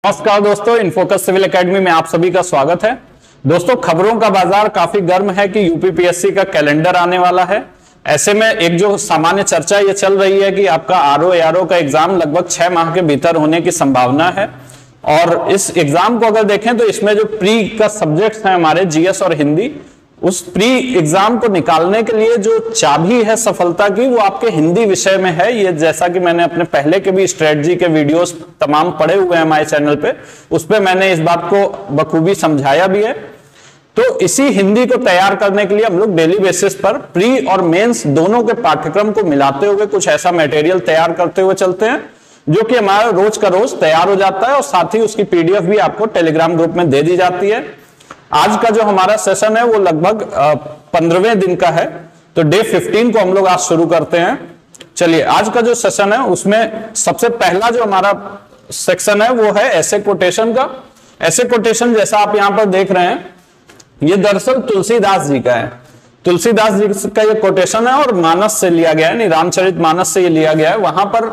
नमस्कार दोस्तों, InFocus civil academy में आप सभी का स्वागत है। दोस्तों, खबरों का बाजार काफी गर्म है कि यूपीपीएससी का कैलेंडर आने वाला है। ऐसे में एक जो सामान्य चर्चा ये चल रही है कि आपका आरओ एआरओ का एग्जाम लगभग 6 माह के भीतर होने की संभावना है। और इस एग्जाम को अगर देखें तो इसमें जो प्री का सब्जेक्ट्स हैं हमारे जीएस और हिंदी, उस प्री एग्जाम को निकालने के लिए जो चाबी है सफलता की वो आपके हिंदी विषय में है। ये जैसा कि मैंने अपने पहले के भी स्ट्रेटजी के वीडियोस तमाम पड़े हुए हैं हमारे चैनल पे, उस पे मैंने इस बात को बखूबी समझाया भी है। तो इसी हिंदी को तैयार करने के लिए हम लोग डेली बेसिस पर प्री और मेंस दोनों के पाठ्यक्रम को मिलाते हुए कुछ ऐसा मटेरियल तैयार करते हुए चलते हैं जो कि हमारा रोज का रोज तैयार हो जाता है और साथ ही उसकी पीडीएफ भी आपको टेलीग्राम ग्रुप में दे दी जाती है। आज का जो हमारा सेशन है वो लगभग 15वें दिन का है, तो डे 15 को हम लोग आज शुरू करते हैं। चलिए, आज का जो सेशन है उसमें सबसे पहला जो हमारा सेक्शन है वो है ऐसे कोटेशन का। ऐसे कोटेशन जैसा आप यहां पर देख रहे हैं, ये दरअसल तुलसीदास जी का है। तुलसीदास जी का ये कोटेशन है और मानस से लिया गया है, यानी रामचरित मानस से ये लिया गया है। वहां पर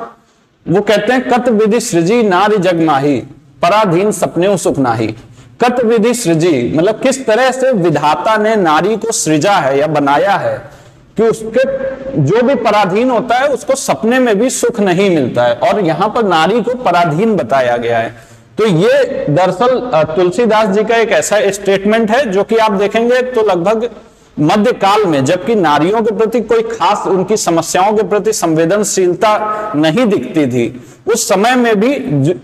वो कहते हैं, कत विधि सृजी नारी जग माही, पराधीन सपने सुख नाही। कत विधि सृजी मतलब किस तरह से विधाता ने नारी को सृजा है या बनाया है कि उसके जो भी पराधीन होता है उसको सपने में भी सुख नहीं मिलता है, और यहां पर नारी को पराधीन बताया गया है। तो ये दरअसल तुलसीदास जी का एक ऐसा स्टेटमेंट है जो कि आप देखेंगे तो लगभग मध्यकाल में, जबकि नारियों के प्रति कोई खास उनकी समस्याओं के प्रति संवेदनशीलता नहीं दिखती थी, उस समय में भी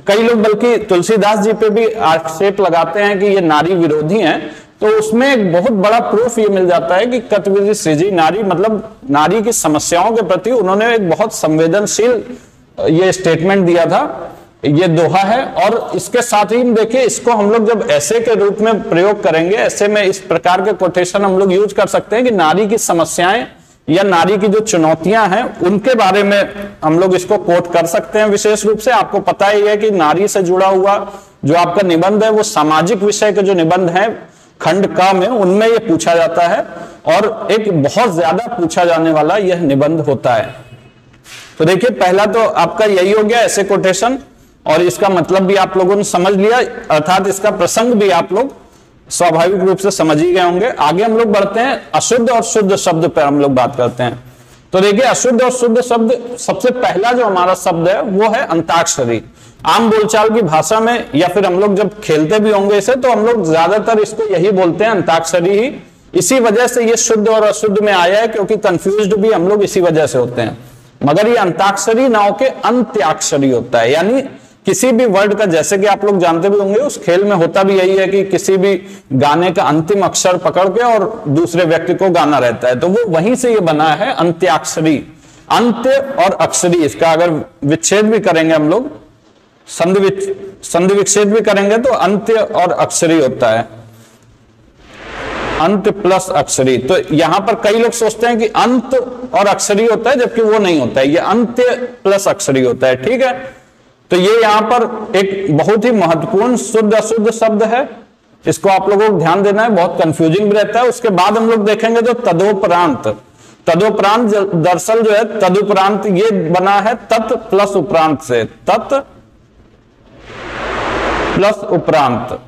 कई लोग बल्कि तुलसीदास जी पे भी आक्षेप लगाते हैं कि ये नारी विरोधी हैं। तो उसमें एक बहुत बड़ा प्रूफ ये मिल जाता है कि कतविधि सृजी नारी, मतलब नारी की समस्याओं के प्रति उन्होंने एक बहुत संवेदनशील ये स्टेटमेंट दिया था। ये दोहा है, और इसके साथ ही देखिए, इसको हम लोग जब ऐसे के रूप में प्रयोग करेंगे, ऐसे में इस प्रकार के कोटेशन हम लोग यूज कर सकते हैं कि नारी की समस्याएं या नारी की जो चुनौतियां हैं उनके बारे में हम लोग इसको कोट कर सकते हैं। विशेष रूप से आपको पता ही है कि नारी से जुड़ा हुआ जो आपका निबंध है वो सामाजिक विषय के जो निबंध है खंड क में, उनमें ये पूछा जाता है और एक बहुत ज्यादा पूछा जाने वाला यह निबंध होता है। तो देखिए, पहला तो आपका यही हो गया ऐसे कोटेशन, और इसका मतलब भी आप लोगों ने समझ लिया, अर्थात इसका प्रसंग भी आप लोग स्वाभाविक रूप से समझ ही गए होंगे। आगे हम लोग बढ़ते हैं, अशुद्ध और शुद्ध शब्द पर हम लोग बात करते हैं। तो देखिए, अशुद्ध और शुद्ध शब्द, सबसे पहला जो हमारा शब्द है वो है अंताक्षरी। आम बोलचाल की भाषा में या फिर हम लोग जब खेलते भी होंगे इसे, तो हम लोग ज्यादातर इसको यही बोलते हैं, अंताक्षरी ही। इसी वजह से ये शुद्ध और अशुद्ध में आया है, क्योंकि कंफ्यूज्ड भी हम लोग इसी वजह से होते हैं। मगर ये अंताक्षरी ना होके अंत्याक्षरी होता है, यानी किसी भी वर्ड का, जैसे कि आप लोग जानते भी होंगे उस खेल में होता भी यही है कि किसी भी गाने का अंतिम अक्षर पकड़ के और दूसरे व्यक्ति को गाना रहता है, तो वो वहीं से ये बना है अंत्याक्षरी। अंत्य और अक्षरी, इसका अगर विच्छेद भी करेंगे हम लोग, संधि विच्छेद भी करेंगे तो अंत्य और अक्षरी होता है, अंत प्लस अक्षरी। तो यहां पर कई लोग सोचते हैं कि अंत और अक्षरी होता है, जबकि वो नहीं होता है, ये अंत्य प्लस अक्षरी होता है। ठीक है, तो ये यहां पर एक बहुत ही महत्वपूर्ण शुद्ध अशुद्ध शब्द है, इसको आप लोगों को ध्यान देना है, बहुत कंफ्यूजिंग भी रहता है। उसके बाद हम लोग देखेंगे तो तदोपरांत। तदोपरांत दरअसल जो है, तदुपरांत ये बना है तत् प्लस उपरांत से, तत् प्लस उपरांत।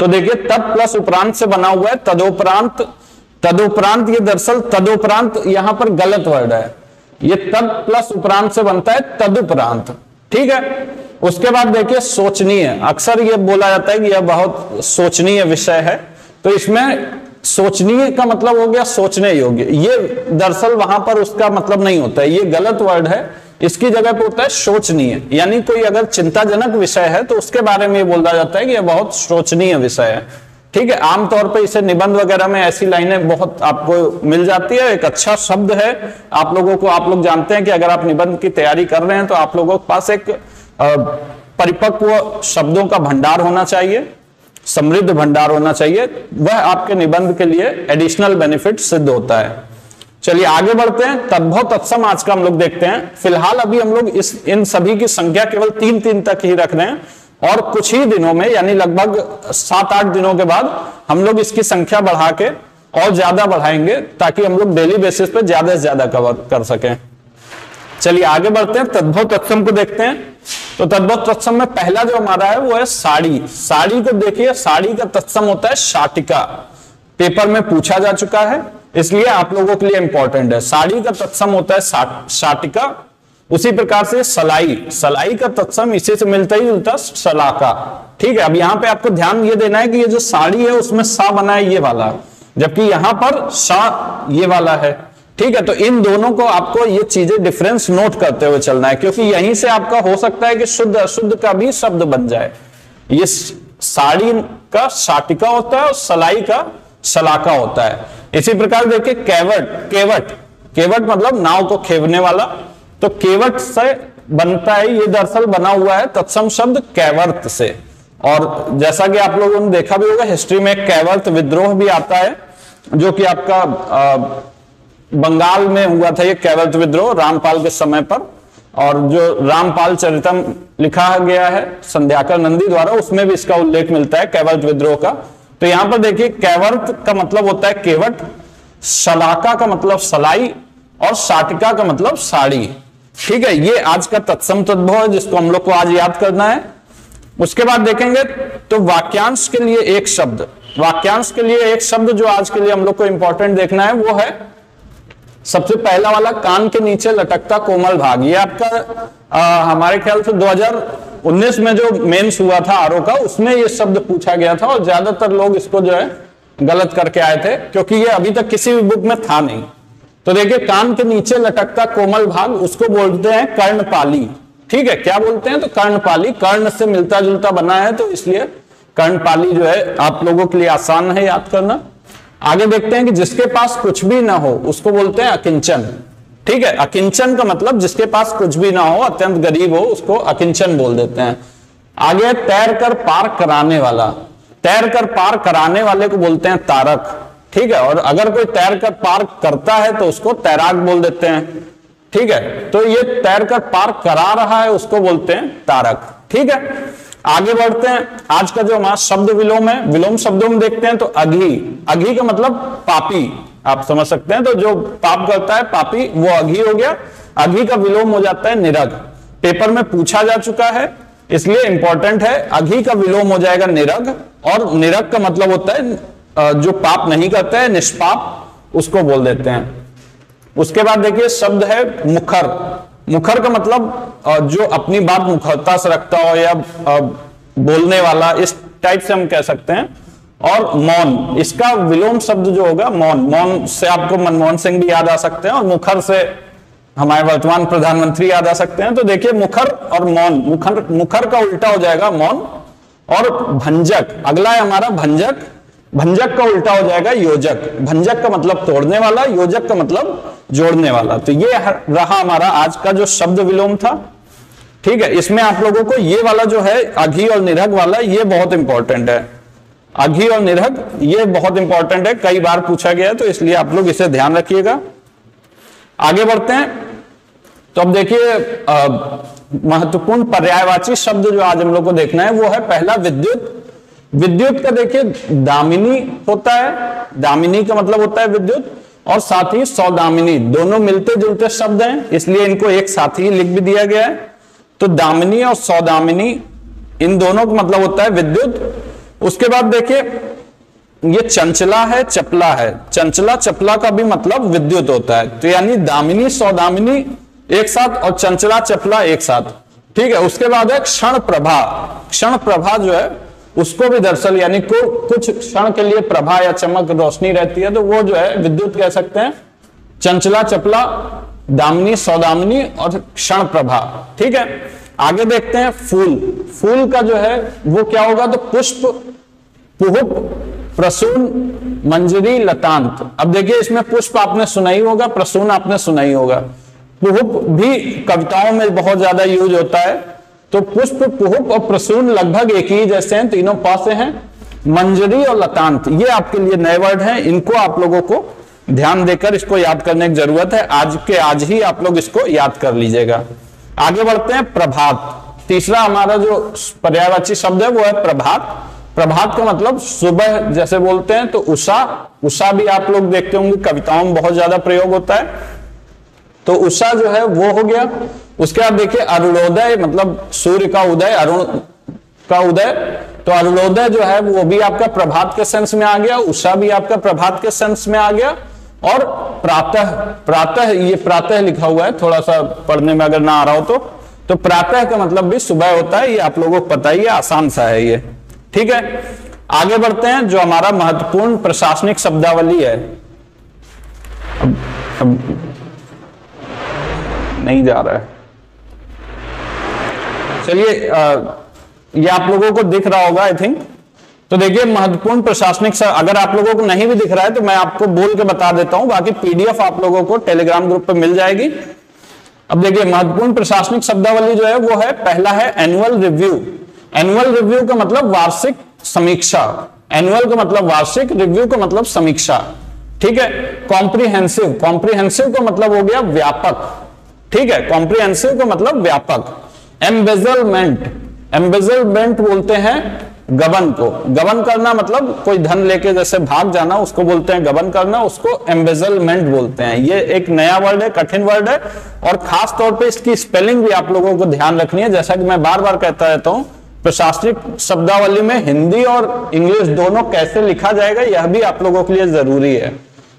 तो देखिए, तत् प्लस उपरांत से बना हुआ है तदोपरांत। तदोपरांत ये दरअसल तदोपरांत यहां पर गलत वर्ड है, ये तद प्लस उपरांत से बनता है तदुपरांत। ठीक है, उसके बाद देखिए सोचनीय। अक्सर ये बोला जाता है कि यह बहुत सोचनीय विषय है, तो इसमें सोचनीय का मतलब हो गया सोचने योग्य। ये दरअसल वहां पर उसका मतलब नहीं होता है, ये गलत वर्ड है। इसकी जगह पे होता है शोचनीय, यानी कोई अगर चिंताजनक विषय है तो उसके बारे में बोला जाता है कि यह बहुत शोचनीय विषय है। ठीक है, आमतौर पे इसे निबंध वगैरह में ऐसी लाइनें बहुत आपको मिल जाती है। एक अच्छा शब्द है आप लोगों को, आप लोग जानते हैं कि अगर आप निबंध की तैयारी कर रहे हैं तो आप लोगों के पास एक परिपक्व शब्दों का भंडार होना चाहिए, समृद्ध भंडार होना चाहिए, वह आपके निबंध के लिए एडिशनल बेनिफिट सिद्ध होता है। चलिए आगे बढ़ते हैं, तद्भव तत्सम आज का हम लोग देखते हैं। फिलहाल अभी हम लोग इन सभी की संख्या केवल 3 तक ही रख रहे हैं, और कुछ ही दिनों में, यानी लगभग 7-8 दिनों के बाद हम लोग इसकी संख्या बढ़ा के और ज्यादा बढ़ाएंगे, ताकि हम लोग डेली बेसिस पे ज्यादा से ज्यादा कवर कर सकें। चलिए आगे बढ़ते हैं, तद्भव तत्सम को देखते हैं। तो तद्भव तत्सम में पहला जो हमारा है वो है साड़ी। साड़ी को देखिए, साड़ी का तत्सम होता है शाटिका, पेपर में पूछा जा चुका है, इसलिए आप लोगों के लिए इंपॉर्टेंट है। साड़ी का तत्सम होता है शाटिका। उसी प्रकार से सलाई, सलाई का तत्सम इसी से मिलता ही जुलता सलाका। ठीक है, अब यहां पे आपको ध्यान ये देना है कि ये जो साड़ी है उसमें सा बना है ये वाला, जबकि यहां पर सा ये वाला है। ठीक है, तो इन दोनों को आपको ये चीजें डिफरेंस नोट करते हुए चलना है, क्योंकि यहीं से आपका हो सकता है कि शुद्ध अशुद्ध का भी शब्द बन जाए। ये साड़ी का शाटिका होता है और सलाई का सलाका होता है। इसी प्रकार देखिए कैवट, केवट, केवट मतलब नाव को खेवने वाला, तो केवट से बनता है, ये दरअसल बना हुआ है तत्सम शब्द कैवर्त से। और जैसा कि आप लोगों ने देखा भी होगा हिस्ट्री में कैवर्त विद्रोह भी आता है, जो कि आपका बंगाल में हुआ था ये कैवर्त विद्रोह रामपाल के समय पर। और जो रामपाल चरितम लिखा गया है संध्याकर नंदी द्वारा, उसमें भी इसका उल्लेख मिलता है कैवर्त विद्रोह का। तो यहां पर देखिए कैवर्त का मतलब होता है केवट, सलाका का मतलब सलाई और शाटिका का मतलब साड़ी। ठीक है, ये आज का तत्सम तद्भव है जिसको हम लोग को आज याद करना है। उसके बाद देखेंगे तो वाक्यांश के लिए एक शब्द, वाक्यांश के लिए एक शब्द जो आज के लिए हम लोग को इंपॉर्टेंट देखना है वो है सबसे पहला वाला कान के नीचे लटकता कोमल भाग। ये आपका हमारे ख्याल से 2019 में जो मेंस हुआ था आरओ का, उसमें ये शब्द पूछा गया था और ज्यादातर लोग इसको जो है गलत करके आए थे, क्योंकि ये अभी तक किसी भी बुक में था नहीं। तो देखिए कान के नीचे लटकता कोमल भाग, उसको बोलते हैं कर्णपाली। ठीक है, क्या बोलते हैं? तो कर्णपाली, कर्ण से मिलता जुलता बना है, तो इसलिए कर्णपाली जो है आप लोगों के लिए आसान है याद करना। आगे देखते हैं कि जिसके पास कुछ भी ना हो उसको बोलते हैं अकिंचन। ठीक है, अकिंचन का मतलब जिसके पास कुछ भी ना हो, अत्यंत गरीब हो, उसको अकिंचन बोल देते हैं। आगे तैर कर पार कराने वाला, तैर कर पार कराने वाले को बोलते हैं तारक। ठीक है, और अगर कोई तैर कर पार करता है तो उसको तैराक बोल देते हैं। ठीक है, तो ये तैर कर पार करा रहा है उसको बोलते हैं तारक। ठीक है, आगे बढ़ते हैं। आज का जो हमारा शब्द विलोम है, विलोम शब्दों में देखते हैं तो अघी, अघी का मतलब पापी, आप समझ सकते हैं। तो जो पाप करता है पापी, वो अघी हो गया। अघी का विलोम हो जाता है निरग, पेपर में पूछा जा चुका है इसलिए इंपॉर्टेंट है। अघी का विलोम हो जाएगा निरग, और निरग का मतलब होता है जो पाप नहीं करता है, निष्पाप, उसको बोल देते हैं। उसके बाद देखिए शब्द है मुखर। मुखर का मतलब जो अपनी बात मुखरता से रखता हो या बोलने वाला, इस टाइप से हम कह सकते हैं। और मौन, इसका विलोम शब्द जो होगा मौन, मौन से आपको मनमोहन सिंह भी याद आ सकते हैं और मुखर से हमारे वर्तमान प्रधानमंत्री याद आ सकते हैं। तो देखिए मुखर और मौन, मुखर, मुखर का उल्टा हो जाएगा मौन। और भंजक, अगला है हमारा भंजक। भंजक का उल्टा हो जाएगा योजक। भंजक का मतलब तोड़ने वाला, योजक का मतलब जोड़ने वाला। तो ये रहा हमारा आज का जो शब्द विलोम था। ठीक है, इसमें आप लोगों को ये वाला जो है अघी और निरग वाला, ये बहुत इंपॉर्टेंट है। अघी और निरग ये बहुत इंपॉर्टेंट है, कई बार पूछा गया है, तो इसलिए आप लोग इसे ध्यान रखिएगा। आगे बढ़ते हैं। तो अब देखिए महत्वपूर्ण पर्यायवाची शब्द जो आज हम लोग को देखना है वो है पहला विद्युत। विद्युत का देखिए दामिनी होता है, दामिनी का मतलब होता है विद्युत, और साथ ही सौदामिनी, दोनों मिलते जुलते शब्द हैं, इसलिए इनको एक साथ ही लिख भी दिया गया है। तो दामिनी और सौदामिनी, इन दोनों का मतलब होता है विद्युत। उसके बाद देखिए ये चंचला है, चपला है। चंचला चपला का भी मतलब विद्युत होता है। तो यानी दामिनी सौदामिनी एक साथ और चंचला चपला एक साथ। ठीक है, उसके बाद है क्षण प्रभा। क्षण प्रभा जो है उसको भी दरअसल यानी को कुछ क्षण के लिए प्रभा या चमक रोशनी रहती है, तो वो जो है विद्युत कह सकते हैं। चंचला चपला, दामिनी सौदामिनी और क्षण प्रभा। ठीक है, आगे देखते हैं फूल। फूल का जो है वो क्या होगा? तो पुष्प, पुहुप, प्रसून, मंजरी, लतांत। अब देखिए इसमें पुष्प आपने सुना ही होगा, प्रसून आपने सुना ही होगा, पुहुप भी कविताओं में बहुत ज्यादा यूज होता है। तो पुष्प, पुहुप और प्रसून लगभग एक ही जैसे हैं, तीनों पास हैं। मंजरी और लतांत ये आपके लिए नए वर्ड हैं, इनको आप लोगों को ध्यान देकर इसको याद करने की जरूरत है। आज के आज ही आप लोग इसको याद कर लीजिएगा। आगे बढ़ते हैं प्रभात। तीसरा हमारा जो पर्यायवाची शब्द है वो है प्रभात। प्रभात का मतलब सुबह जैसे बोलते हैं, तो उषा, उषा भी आप लोग देखते होंगे कविताओं में बहुत ज्यादा प्रयोग होता है। तो उषा जो है वो हो गया। उसके बाद देखिए अरुणोदय, मतलब सूर्य का उदय, अरुण का उदय, तो अरुणोदय जो है वो भी आपका प्रभात के सेंस में आ गया, उषा भी आपका प्रभात के सेंस में आ गया, और प्रातः, प्रातः ये प्रातः लिखा हुआ है, थोड़ा सा पढ़ने में अगर ना आ रहा हो तो प्रातः का मतलब भी सुबह होता है, ये आप लोगों को पता ही है, आसान सा है ये। ठीक है, आगे बढ़ते हैं। जो हमारा महत्वपूर्ण प्रशासनिक शब्दावली है, अब नहीं जा रहा है, चलिए ये आप लोगों को दिख रहा होगा आई थिंक। तो देखिए महत्वपूर्ण प्रशासनिक, अगर आप लोगों को नहीं भी दिख रहा है तो मैं आपको बोल के बता देता हूं, बाकी पीडीएफ आप लोगों को टेलीग्राम ग्रुप पे मिल जाएगी। अब देखिए महत्वपूर्ण प्रशासनिक शब्दावली जो है वो है, पहला है एनुअल रिव्यू। एनुअल रिव्यू का मतलब वार्षिक समीक्षा, एनुअल का मतलब वार्षिक, रिव्यू का मतलब समीक्षा। ठीक है, कॉम्प्रिहेंसिव, कॉम्प्रिहेंसिव का मतलब हो गया व्यापक। ठीक है, कॉम्प्रिहेंसिव का मतलब व्यापक। एम्बेजलमेंट, एम्बेजलमेंट बोलते हैं गबन को, गबन करना मतलब कोई धन लेके जैसे भाग जाना, उसको बोलते हैं गबन करना, उसको एम्बेजलमेंट बोलते हैं। ये एक नया वर्ड है, कठिन वर्ड है, और खास तौर पे इसकी स्पेलिंग भी आप लोगों को ध्यान रखनी है। जैसा कि मैं बार बार कहता रहता हूं, प्रशासनिक शब्दावली में हिंदी और इंग्लिश दोनों कैसे लिखा जाएगा यह भी आप लोगों के लिए जरूरी है।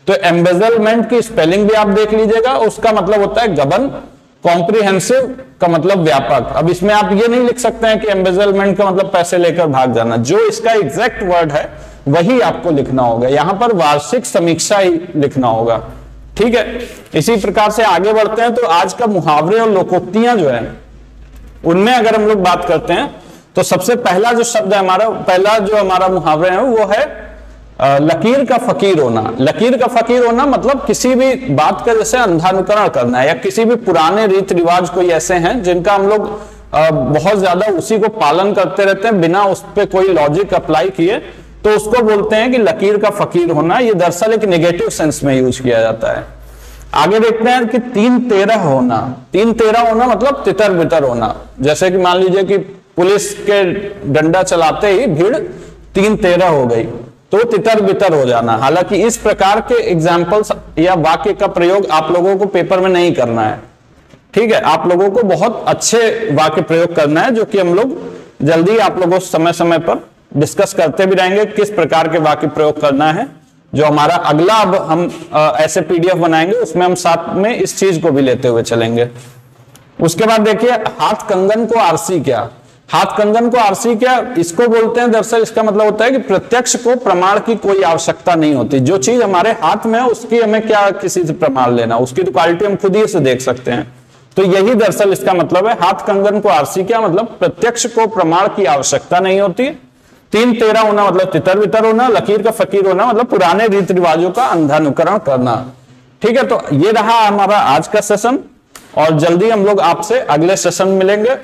तो एम्बेजलमेंट की स्पेलिंग भी आप देख लीजिएगा, उसका मतलब होता है गबन, कॉम्प्रिहेंसिव का मतलब व्यापक। अब इसमें आप ये नहीं लिख सकते हैं कि एम्बेजलमेंट का मतलब पैसे लेकर भाग जाना, जो इसका एग्जैक्ट वर्ड है वही आपको लिखना होगा, यहां पर वार्षिक समीक्षा ही लिखना होगा। ठीक है, इसी प्रकार से आगे बढ़ते हैं। तो आज का मुहावरे और लोकोक्तियां जो है उनमें अगर हम लोग बात करते हैं तो सबसे पहला जो शब्द है हमारा, पहला जो हमारा मुहावरे है वो है लकीर का फकीर होना। लकीर का फकीर होना मतलब किसी भी बात का जैसे अंधानुकरण करना है, या किसी भी पुराने रीति रिवाज कोई ऐसे हैं जिनका हम लोग बहुत ज्यादा उसी को पालन करते रहते हैं बिना उस पर कोई लॉजिक अप्लाई किए, तो उसको बोलते हैं कि लकीर का फकीर होना। ये दरअसल एक नेगेटिव सेंस में यूज किया जाता है। आगे देखते हैं कि 3-13 होना। 3-13 होना मतलब तितर बितर होना। जैसे कि मान लीजिए कि पुलिस के डंडा चलाते ही भीड़ 3-13 हो गई, तो तितर बितर हो जाना। हालांकि इस प्रकार के एग्जाम्पल्स या वाक्य का प्रयोग आप लोगों को पेपर में नहीं करना है। ठीक है, आप लोगों को बहुत अच्छे वाक्य प्रयोग करना है, जो कि हम लोग जल्दी आप लोगों से समय समय पर डिस्कस करते भी रहेंगे किस प्रकार के वाक्य प्रयोग करना है। जो हमारा अगला अब हम ऐसे पीडीएफ बनाएंगे उसमें हम साथ में इस चीज को भी लेते हुए चलेंगे। उसके बाद देखिए हाथ कंगन को आरसी क्या। हाथ कंगन को आरसी क्या, इसको बोलते हैं, दरअसल इसका मतलब होता है कि प्रत्यक्ष को प्रमाण की कोई आवश्यकता नहीं होती। जो चीज हमारे हाथ में है उसकी हमें क्या किसी से प्रमाण लेना, उसकी तो क्वालिटी हम खुद ही से देख सकते हैं। तो यही दरअसल इसका मतलब है। हाथ कंगन को आरसी क्या मतलब प्रत्यक्ष को प्रमाण की आवश्यकता नहीं होती। 3-13 होना मतलब तितर बितर होना। लकीर का फकीर होना मतलब पुराने रीति रिवाजों का अंधानुकरण करना। ठीक है, तो ये रहा हमारा आज का सेशन, और जल्दी हम लोग आपसे अगले सेशन मिलेंगे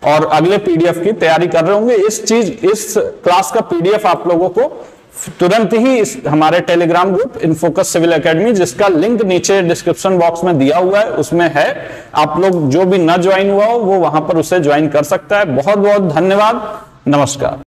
और अगले पीडीएफ की तैयारी कर रहे होंगे। इस क्लास का पीडीएफ आप लोगों को तुरंत ही इस हमारे Telegram group InFocus civil academy, जिसका लिंक नीचे डिस्क्रिप्शन बॉक्स में दिया हुआ है, उसमें है। आप लोग जो भी न ज्वाइन हुआ हो वो वहां पर उसे ज्वाइन कर सकता है। बहुत बहुत धन्यवाद, नमस्कार।